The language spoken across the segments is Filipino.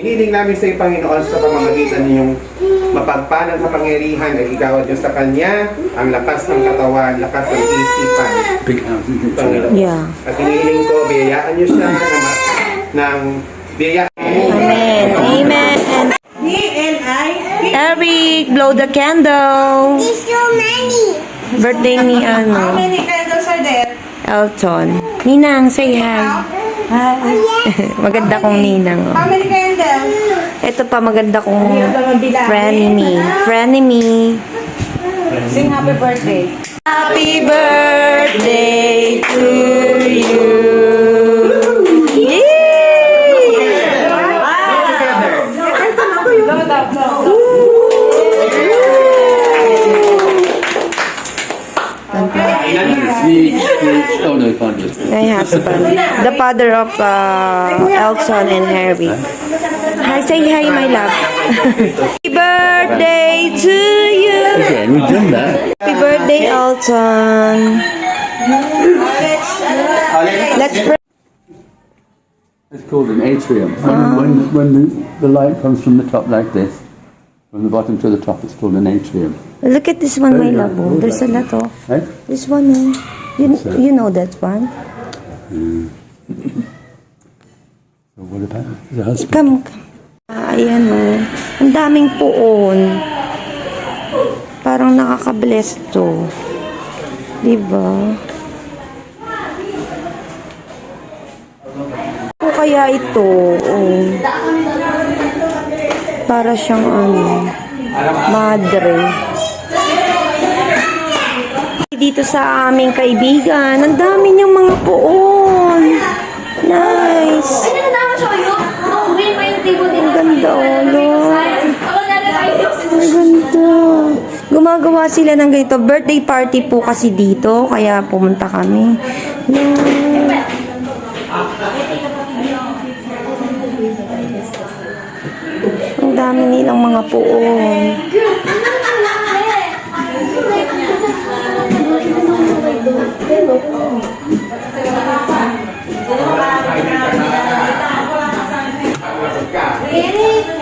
Hiniling namin sa iyo, Panginoon, sa pamamagitan ninyong mapagpalang kapangyarihan ay igawad niyo sa Kanya ang lakas ng katawan, lakas ng isipan. Big house, isn't it? Panginoon. Yeah. At hinihiling ko, biyayaan niyo siya ng biyayaan. Amen. Amen. Eric, blow the candle. There's so many. Birthday ni How many candles are there? Elton. Ninang, say hi. Hi. Maganda kong ninang. How many candles? Ito pa maganda kong frenemy. Frenemy. Sing happy birthday. Happy birthday to you. Yay! Oh no, can't do it. My husband, the father of Elton and Harry. Hi, say hi, my love. Happy birthday to you. Again, we've done that. Happy birthday, Elton. Let's pray. It's called an atrium. When the light comes from the top like this, from the bottom to the top, it's called an atrium. Look at this one, my love. Oh, there's a lot. Oh. Right? This one, oh. You know that one. So what about the husband? Come. Ayan, oh. Ang daming puon. Parang nakaka-bless to. Diba? O kaya ito, oh. Para siyang madre. Dito sa aming kaibigan, ang dami niyang mga puon. Nice. Ang ganda, oh, Lord. Ang ganda. Gumagawa sila ng ganito. Birthday party po kasi dito, kaya pumunta kami. Lord. Ang dami nilang mga puon.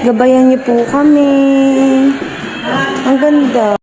Gabayan niyo po kami. Ang ganda.